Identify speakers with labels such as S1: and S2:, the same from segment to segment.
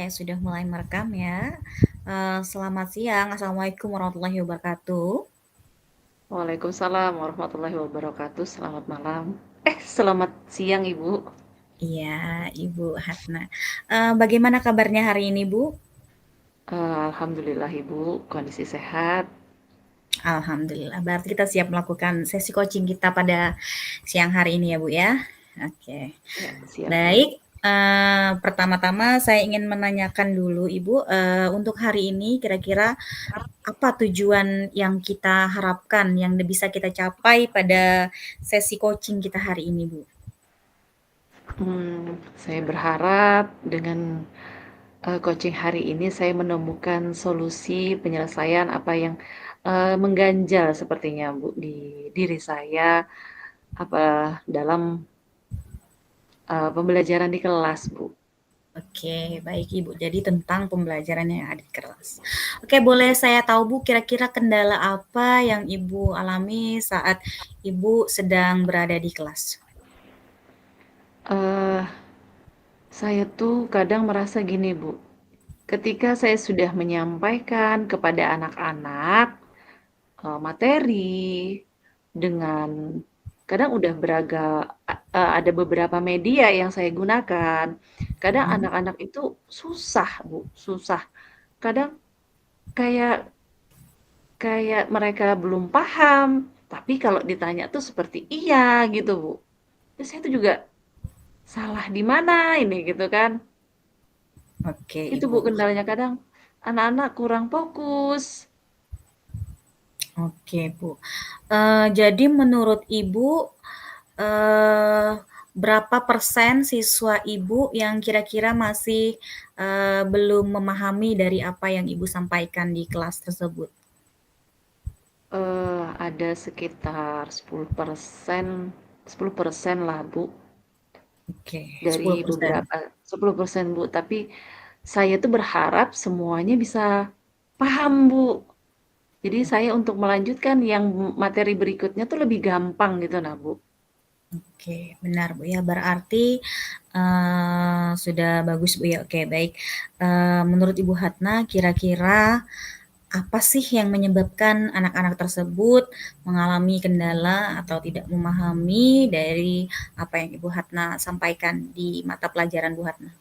S1: saya sudah mulai merekam ya. Selamat siang, Assalamualaikum warahmatullahi wabarakatuh.
S2: Waalaikumsalam warahmatullahi wabarakatuh. Selamat malam. Selamat siang, Ibu.
S1: Iya, Ibu Hatna. Bagaimana kabarnya hari ini, Bu?
S2: Alhamdulillah, Ibu, kondisi sehat.
S1: Alhamdulillah. Berarti kita siap melakukan sesi coaching kita pada siang hari ini ya, Bu ya. Oke.
S2: Ya, siap,
S1: Baik,
S2: Bu.
S1: pertama-tama saya ingin menanyakan dulu Ibu, untuk hari ini kira-kira apa tujuan yang kita harapkan, yang bisa kita capai pada sesi coaching kita hari ini, Bu?
S2: Saya berharap dengan coaching hari ini saya menemukan solusi penyelesaian apa yang mengganjal sepertinya, Bu, di diri saya apa dalam pembelajaran di kelas, Bu.
S1: Oke, baik Ibu. Jadi tentang pembelajaran yang ada di kelas. Oke, boleh saya tahu Bu, kira-kira kendala apa yang Ibu alami saat Ibu sedang berada di kelas?
S2: Eh, saya tuh kadang merasa gini, Bu. Ketika saya sudah menyampaikan kepada anak-anak materi dengan kadang udah ada beberapa media yang saya gunakan. Kadang
S1: Mhm.
S2: anak-anak itu susah, Bu, susah. Kadang kayak kayak mereka belum paham, tapi kalau ditanya tuh seperti iya gitu, Bu. Terus saya tuh juga salah di mana ini gitu kan.
S1: Oke,
S2: Itu Bu
S1: Ibu.
S2: kendalanya kadang anak-anak kurang fokus.
S1: Oke, Bu. Jadi menurut Ibu, eee, berapa persen siswa Ibu yang kira-kira masih, belum memahami dari apa yang Ibu sampaikan di kelas tersebut?
S2: Ada sekitar 10% lah, Bu,
S1: Oke,
S2: dari
S1: 10%.
S2: 10%, Bu, tapi saya tuh berharap semuanya bisa paham, Bu. Jadi saya untuk melanjutkan yang materi berikutnya tuh lebih gampang gitu nah, Bu.
S1: Oke, benar Bu ya. Berarti sudah bagus Bu ya. Oke, baik. Menurut Ibu Hatna, kira-kira apa sih yang menyebabkan anak-anak tersebut mengalami kendala atau tidak memahami dari apa yang Ibu Hatna sampaikan di mata pelajaran Bu Hatna?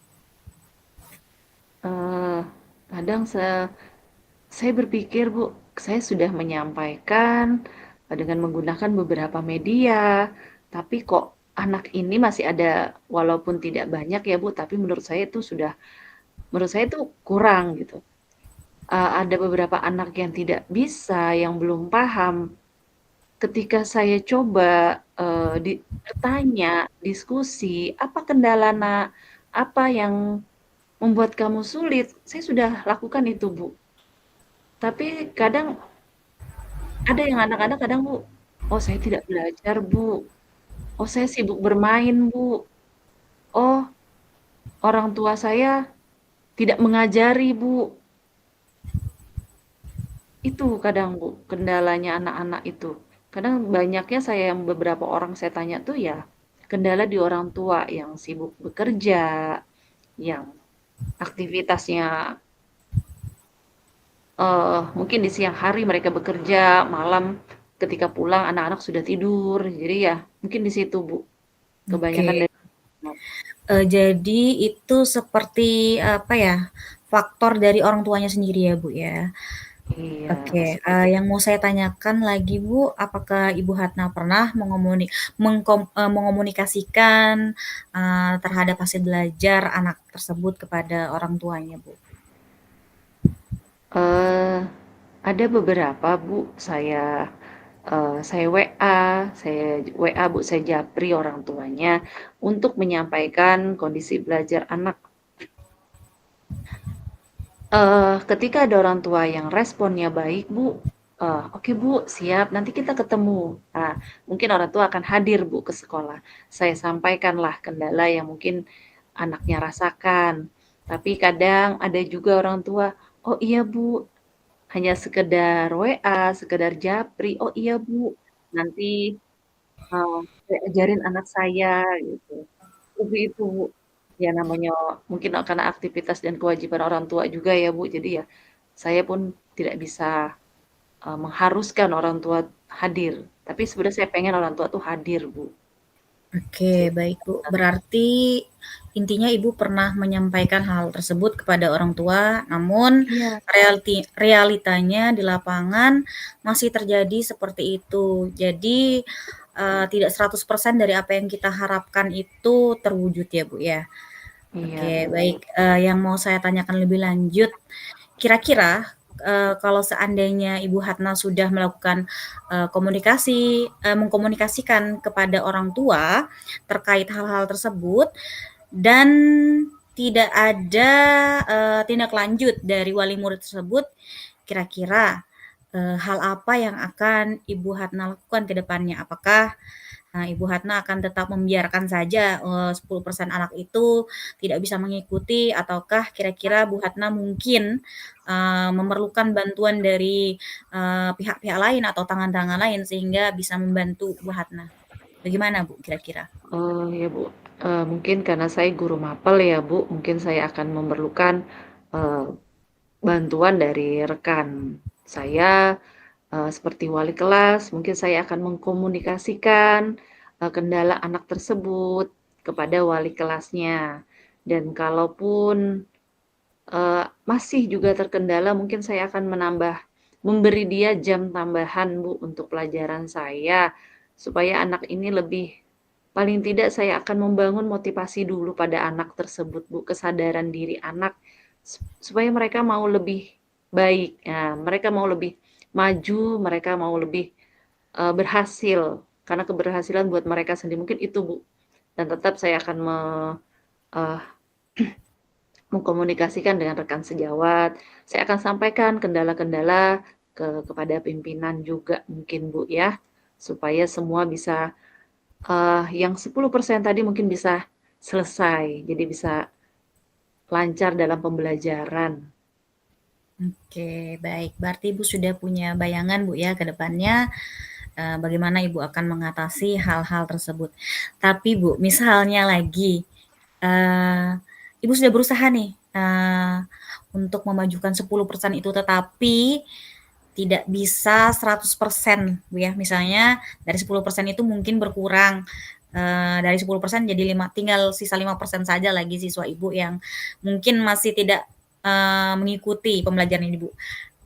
S2: Eee, kadang saya berpikir, Bu, saya sudah menyampaikan dengan menggunakan beberapa media, tapi kok anak ini masih ada walaupun tidak banyak ya, Bu, tapi menurut saya itu kurang gitu. Ada beberapa anak yang tidak bisa, yang belum paham. Ketika saya coba bertanya, diskusi, apa kendala nak? Apa yang membuat kamu sulit? Saya sudah lakukan itu, Bu. Tapi kadang ada yang anak-anak kadang, Bu, oh saya tidak belajar, Bu. Oh saya sibuk bermain, Bu. Oh orang tua saya tidak mengajari, Bu. Itu kadang, Bu, kendalanya anak-anak itu. Kadang banyaknya yang beberapa orang saya tanya tuh ya, kendala di orang tua yang sibuk bekerja, yang aktivitasnya mungkin di siang hari mereka bekerja, malam ketika pulang anak-anak sudah tidur. Jadi ya mungkin di situ, Bu, kebanyakan
S1: Oke,
S2: dari
S1: jadi itu seperti apa ya, faktor dari orang tuanya sendiri ya Bu ya?
S2: iya,
S1: Oke,
S2: seperti
S1: yang mau saya tanyakan lagi Bu, apakah Ibu Hatna pernah mengomunikasikan, terhadap hasil belajar anak tersebut kepada orang tuanya, Bu?
S2: eee, ada beberapa, Bu, saya WA, Bu, saya japri orang tuanya untuk menyampaikan kondisi belajar anak. Ketika ada orang tua yang responnya baik, Bu, "Oke, Bu, siap, nanti kita ketemu." Nah, mungkin orang tua akan hadir, Bu, ke sekolah. Saya sampaikanlah kendala yang mungkin anaknya rasakan. Tapi kadang ada juga orang tua, "Oh iya, Bu, hanya sekedar WA, sekedar japri." "Oh iya, Bu, nanti, saya ajarin anak saya," gitu. Seperti itu, Bu. Ya namanya mungkin karena aktivitas dan kewajiban orang tua juga ya Bu, jadi ya saya pun tidak bisa mengharuskan orang tua hadir. Tapi sebenarnya saya pengen orang tua tuh hadir Bu.
S1: Oke, baik Bu. Berarti intinya Ibu pernah menyampaikan hal tersebut kepada orang tua, namun
S2: Iya,
S1: realitanya di lapangan masih terjadi seperti itu. Jadi tidak 100% dari apa yang kita harapkan itu terwujud ya Bu ya.
S2: iya
S1: Oke,
S2: Bu.
S1: baik. Yang mau saya tanyakan lebih lanjut, kira-kira kalau seandainya Ibu Hatna sudah melakukan komunikasi, mengkomunikasikan kepada orang tua terkait hal-hal tersebut dan tidak ada tindak lanjut dari wali murid tersebut, kira-kira hal apa yang akan Ibu Hatna lakukan ke depannya? Apakah Ibu Hatna akan tetap membiarkan saja 10% anak itu tidak bisa mengikuti ataukah kira-kira Bu Hatna mungkin memerlukan bantuan dari pihak-pihak lain atau tangan-tangan lain sehingga bisa membantu Bu Hatna? Bagaimana Bu kira-kira?
S2: Oh ya Bu, mungkin karena saya guru mapel ya Bu, mungkin saya akan memerlukan eh, bantuan dari rekan saya, seperti wali kelas. Mungkin saya akan mengkomunikasikan kendala anak tersebut kepada wali kelasnya. Dan kalaupun masih juga terkendala, mungkin saya akan memberi dia jam tambahan Bu untuk pelajaran saya, supaya anak ini lebih paling tidak saya akan membangun motivasi dulu pada anak tersebut Bu, kesadaran diri anak supaya mereka mau lebih baik, ya, mereka mau lebih maju, mereka mau lebih berhasil, karena keberhasilan buat mereka sendiri mungkin itu Bu. Dan tetap saya akan eh, mengkomunikasikan dengan rekan sejawat. Saya akan sampaikan kendala-kendala kepada pimpinan juga mungkin Bu ya, supaya semua bisa yang 10% tadi mungkin bisa selesai, jadi bisa lancar dalam pembelajaran.
S1: Oke, baik. Berarti Ibu sudah punya bayangan Bu ya ke depannya bagaimana Ibu akan mengatasi hal-hal tersebut. Tapi Bu, misalnya lagi uh, Ibu sudah berusaha nih untuk memajukan 10% itu tetapi tidak bisa 100% Bu ya. Misalnya dari 10% itu mungkin berkurang dari 10% jadi 5, tinggal sisa 5% saja lagi siswa Ibu yang mungkin masih tidak mengikuti pembelajaran ini Bu.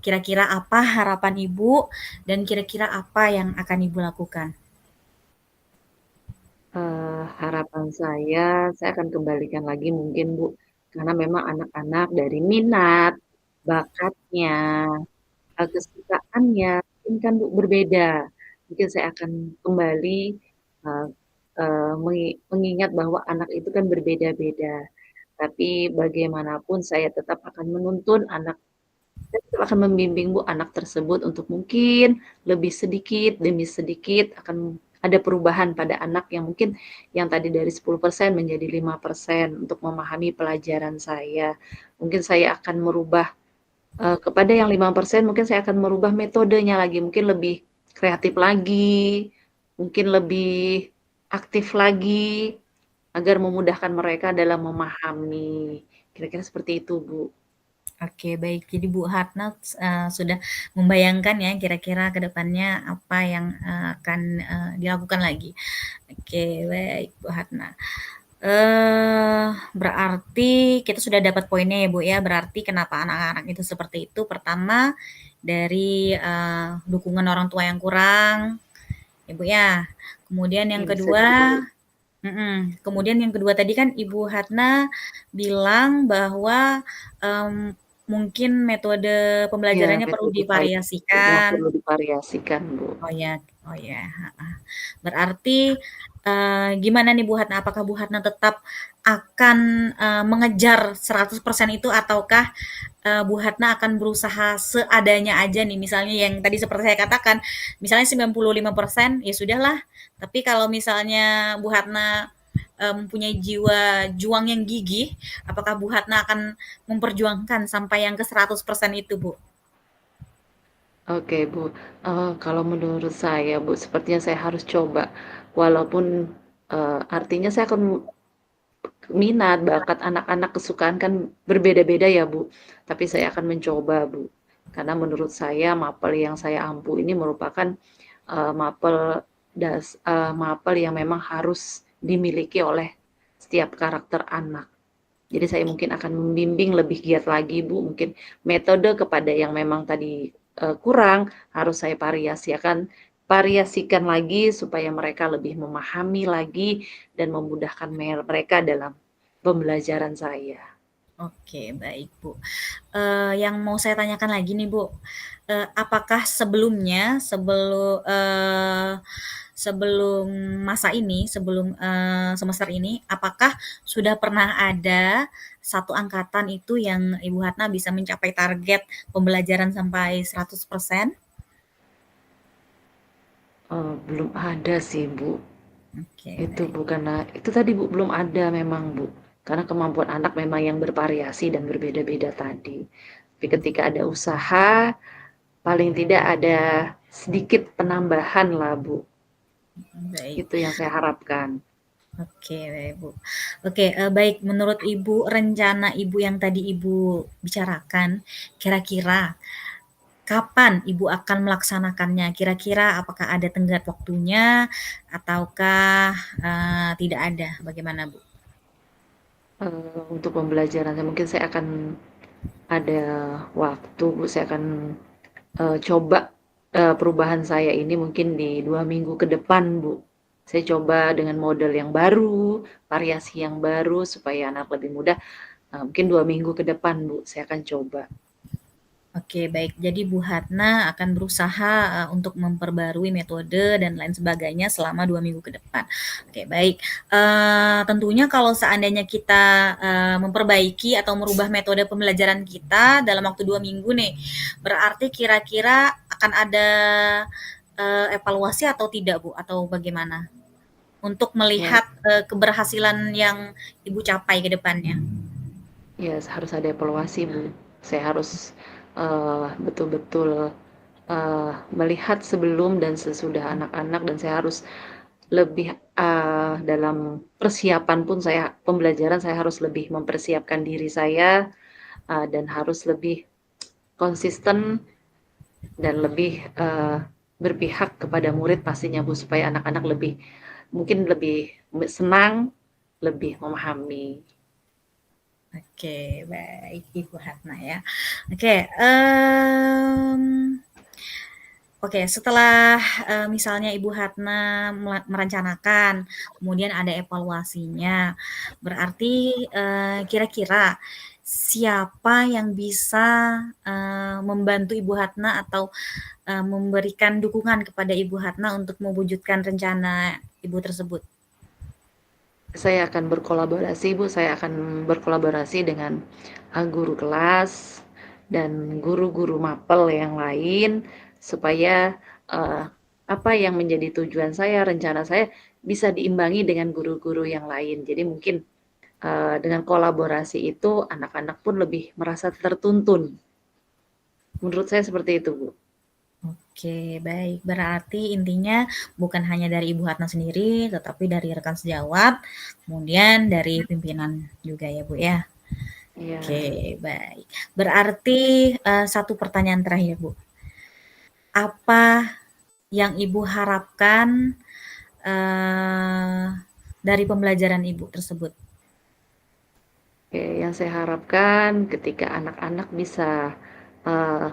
S1: Kira-kira apa harapan Ibu dan kira-kira apa yang akan Ibu lakukan?
S2: Harapan saya akan kembalikan lagi mungkin Bu, karena memang anak-anak dari minat, bakatnya, kesukaannya mungkin kan Bu berbeda. Mungkin saya akan kembali uh, mengingat bahwa anak itu kan berbeda-beda. Tapi bagaimanapun saya tetap akan menuntun anak, saya tetap akan membimbing Bu anak tersebut untuk mungkin lebih sedikit demi sedikit akan ada perubahan pada anak yang mungkin yang tadi dari 10% menjadi 5% untuk memahami pelajaran saya. Mungkin saya akan merubah kepada yang 5% mungkin saya akan merubah metodenya lagi, mungkin lebih kreatif lagi, mungkin lebih aktif lagi, agar memudahkan mereka dalam memahami. Kira-kira seperti itu, Bu.
S1: Oke, baik. Jadi Bu Hatna sudah membayangkan ya kira-kira ke depannya apa yang akan dilakukan lagi. Oke, baik Bu Hatna. Berarti kita sudah dapat poinnya ya Bu ya. Berarti kenapa anak-anak itu seperti itu? Pertama dari dukungan orang tua yang kurang, ya Bu ya. Kemudian yang
S2: Ya, bisa
S1: kedua,
S2: jadi.
S1: kemudian yang kedua tadi kan Ibu Hatna bilang bahwa em, mungkin metode
S2: Ya,
S1: pembelajarannya perlu
S2: metode yang
S1: divariasikan.
S2: perlu divariasikan, Bu.
S1: Oh ya, berarti gimana nih Bu Hatna? Apakah Bu Hatna tetap akan mengejar 100% itu ataukah Bu Hatna akan berusaha seadanya aja nih? Misalnya yang tadi seperti saya katakan, misalnya 95% ya sudahlah. Tapi kalau misalnya Bu Hatna mempunyai jiwa juang yang gigih, apakah Bu Hatna akan memperjuangkan sampai yang ke 100% itu, Bu?
S2: Oke, Bu. Kalau menurut saya, Bu, sepertinya saya harus coba. Walaupun artinya saya akan minat, bakat anak-anak kesukaan kan berbeda-beda ya, Bu. Tapi saya akan mencoba, Bu. Karena menurut saya mapel yang saya ampu ini merupakan mapel yang memang harus dimiliki oleh setiap karakter anak. Jadi saya mungkin akan membimbing lebih giat lagi, Bu. Mungkin metode kepada yang memang tadi kurang harus saya variasikan lagi supaya mereka lebih memahami lagi dan memudahkan mereka dalam pembelajaran saya.
S1: Oke, baik, Bu. Yang mau saya tanyakan lagi nih, Bu, apakah sebelumnya, sebelum masa ini, sebelum, semester ini, apakah sudah pernah ada satu angkatan itu yang Ibu Hatna bisa mencapai target pembelajaran sampai 100%?
S2: Belum ada sih, Bu.
S1: Oke,
S2: Itu
S1: baik.
S2: Bu, karena itu tadi Bu, belum ada memang Bu. Karena kemampuan anak memang yang bervariasi dan berbeda-beda tadi. Tapi ketika ada usaha, paling tidak ada sedikit penambahan lah Bu.
S1: Baik.
S2: Itu yang saya harapkan.
S1: Oke, baik, Bu. Oke, baik, menurut Ibu, rencana Ibu yang tadi Ibu bicarakan, kira-kira kapan Ibu akan melaksanakannya? Kira-kira apakah ada tenggat waktunya ataukah, tidak ada? Bagaimana, Bu?
S2: Untuk pembelajaran mungkin saya akan ada waktu Bu, saya akan coba perubahan saya ini mungkin di 2 minggu ke depan Bu. Saya coba dengan model yang baru, variasi yang baru supaya anak lebih mudah. Mungkin 2 minggu ke depan Bu, saya akan coba.
S1: Oke, baik. Jadi Bu Hatna akan berusaha untuk memperbarui metode dan lain sebagainya selama 2 minggu ke depan. Oke, baik. Tentunya kalau seandainya kita memperbaiki atau merubah metode pembelajaran kita dalam waktu 2 minggu nih, berarti kira-kira akan ada evaluasi atau tidak, Bu? Atau bagaimana? Untuk
S2: Ya,
S1: melihat keberhasilan yang Ibu capai ke depannya.
S2: ya harus ada evaluasi Bu. Saya harus betul-betul melihat sebelum dan sesudah anak-anak dan saya harus lebih dalam persiapan pun pembelajaran saya harus lebih mempersiapkan diri saya dan harus lebih konsisten dan lebih berpihak kepada murid pastinya Bu supaya anak-anak mungkin lebih senang, lebih memahami.
S1: Oke, baik Ibu Hatna ya. Oke, oke, setelah misalnya Ibu Hatna merencanakan, kemudian ada evaluasinya, berarti kira-kira siapa yang bisa membantu Ibu Hatna atau memberikan dukungan kepada Ibu Hatna untuk mewujudkan rencana Ibu tersebut?
S2: Saya akan berkolaborasi Bu, saya akan berkolaborasi dengan guru kelas dan guru-guru mapel yang lain supaya apa yang menjadi tujuan saya, rencana saya bisa diimbangi dengan guru-guru yang lain. Jadi mungkin dengan kolaborasi itu anak-anak pun lebih merasa tertuntun. Menurut saya seperti itu, Bu.
S1: Oke, baik. Berarti intinya bukan hanya dari Ibu Hatna sendiri, tetapi dari rekan sejawat, kemudian dari pimpinan juga ya, Bu ya.
S2: Iya.
S1: Oke, baik. Berarti satu pertanyaan terakhir, Bu. Apa yang Ibu harapkan dari pembelajaran Ibu tersebut?
S2: Oke, yang saya harapkan ketika anak-anak bisa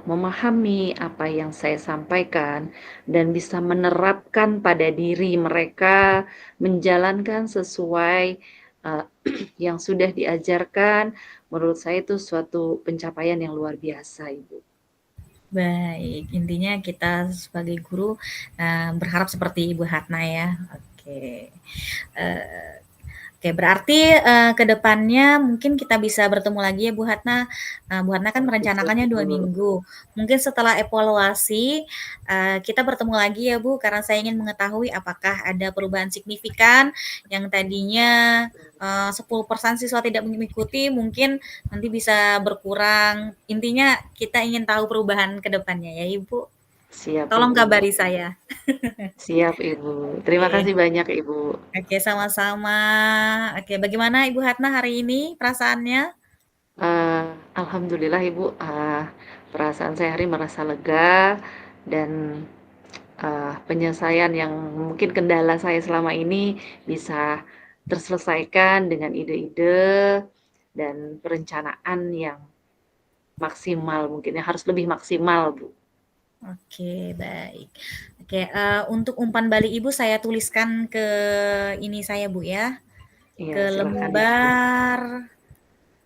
S2: memahami apa yang saya sampaikan dan bisa menerapkan pada diri mereka, menjalankan sesuai uh, yang sudah diajarkan, menurut saya itu suatu pencapaian yang luar biasa, Ibu.
S1: Baik, intinya kita sebagai guru berharap seperti Ibu Hatna ya. Oke. Uh, Oke, berarti ke depannya mungkin kita bisa bertemu lagi ya Bu Hatna. Bu Hatna kan merencanakannya 2 minggu. Mungkin setelah evaluasi kita bertemu lagi ya Bu, karena saya ingin mengetahui apakah ada perubahan signifikan yang tadinya 10% siswa tidak mengikuti, mungkin nanti bisa berkurang. Intinya kita ingin tahu perubahan ke depannya ya Ibu.
S2: Siap
S1: Tolong
S2: Ibu.
S1: kabari saya.
S2: Siap Ibu. Terima
S1: Oke.
S2: kasih banyak Ibu.
S1: Oke, sama-sama. Oke, bagaimana Ibu Hatna hari ini perasaannya?
S2: Eh, Alhamdulillah Ibu, perasaan saya hari merasa lega dan penyelesaian yang mungkin kendala saya selama ini bisa terselesaikan dengan ide-ide dan perencanaan yang maksimal, mungkin ya harus lebih maksimal Bu.
S1: Oke, baik. Oke, untuk umpan balik Ibu saya tuliskan ke ini saya, Bu, ya,
S2: Iya,
S1: ke
S2: silakan Ibu.
S1: lembar.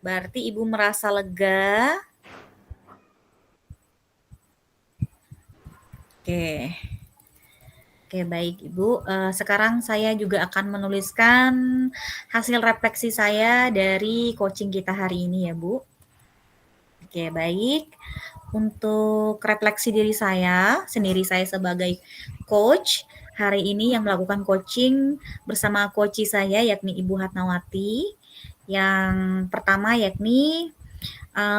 S1: Berarti Ibu merasa lega. Oke. Oke, baik Ibu. Sekarang saya juga akan menuliskan hasil refleksi saya dari coaching kita hari ini ya, Bu. Oke, baik. Untuk refleksi diri saya, sendiri saya sebagai coach, hari ini yang melakukan coaching bersama coach saya yakni Ibu Hatnawati. Yang pertama yakni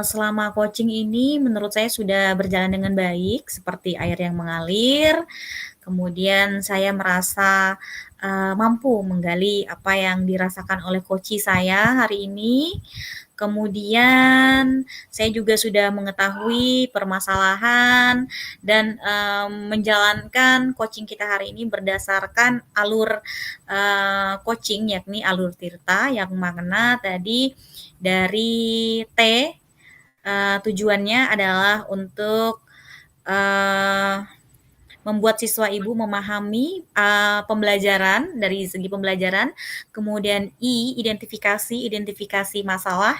S1: selama coaching ini menurut saya sudah berjalan dengan baik, seperti air yang mengalir. Kemudian saya merasa mampu menggali apa yang dirasakan oleh coach saya hari ini. Kemudian saya juga sudah mengetahui permasalahan dan menjalankan coaching kita hari ini berdasarkan alur coaching yakni alur Tirta yang mana tadi dari T tujuannya adalah untuk membuat siswa ibu memahami pembelajaran dari segi pembelajaran, kemudian identifikasi masalah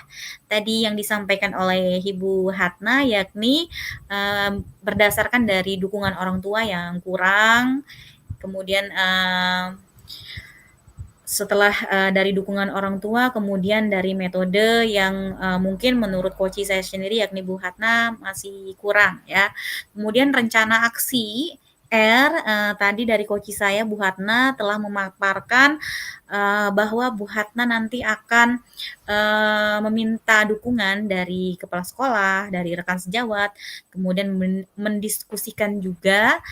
S1: tadi yang disampaikan oleh Ibu Hatna yakni berdasarkan dari dukungan orang tua yang kurang, kemudian setelah dari dukungan orang tua, kemudian dari metode yang mungkin menurut coach saya sendiri yakni Bu Hatna masih kurang ya. Kemudian rencana aksi R tadi dari coach saya Bu Hatna telah memaparkan bahwa Bu Hatna nanti akan meminta dukungan dari kepala sekolah, dari rekan sejawat, kemudian mendiskusikan juga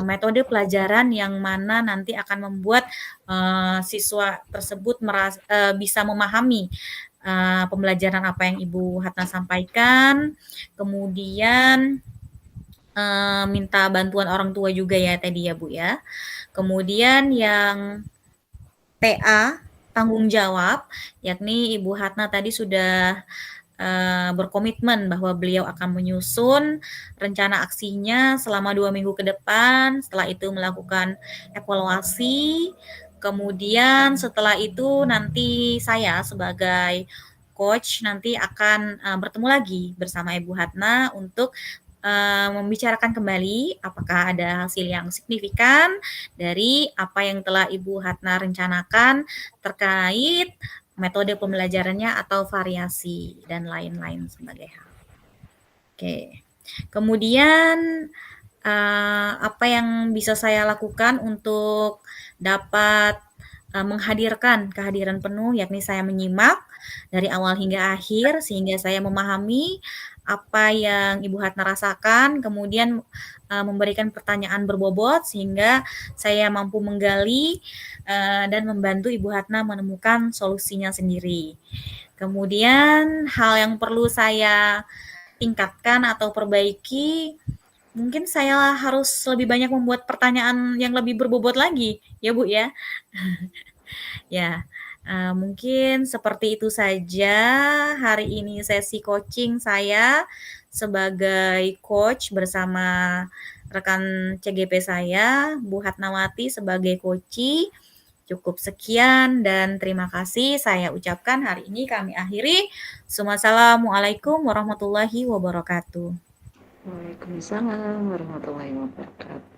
S1: metode pelajaran yang mana nanti akan membuat siswa tersebut bisa memahami pembelajaran apa yang Ibu Hatna sampaikan, kemudian minta bantuan orang tua juga ya tadi ya Bu ya. Kemudian yang TA tanggung jawab, yakni Ibu Hatna tadi sudah berkomitmen bahwa beliau akan menyusun rencana aksinya selama 2 minggu ke depan, setelah itu melakukan evaluasi, kemudian setelah itu nanti saya sebagai coach nanti akan bertemu lagi bersama Ibu Hatna untuk membicarakan kembali apakah ada hasil yang signifikan dari apa yang telah Ibu Hatna rencanakan terkait metode pembelajarannya atau variasi dan lain-lain sebagai hal. Oke. Kemudian apa yang bisa saya lakukan untuk dapat menghadirkan kehadiran penuh yakni saya menyimak dari awal hingga akhir sehingga saya memahami apa yang Ibu Hatna rasakan, kemudian memberikan pertanyaan berbobot sehingga saya mampu menggali dan membantu Ibu Hatna menemukan solusinya sendiri. Kemudian hal yang perlu saya tingkatkan atau perbaiki, mungkin saya harus lebih banyak membuat pertanyaan yang lebih berbobot lagi, ya Bu ya. Ya, mungkin seperti itu saja hari ini sesi coaching saya sebagai coach bersama rekan CGP saya, Bu Hatnawati sebagai coachee. Cukup sekian dan terima kasih saya ucapkan hari ini kami akhiri. Wassalamualaikum warahmatullahi wabarakatuh.
S2: Waalaikumsalam warahmatullahi wabarakatuh.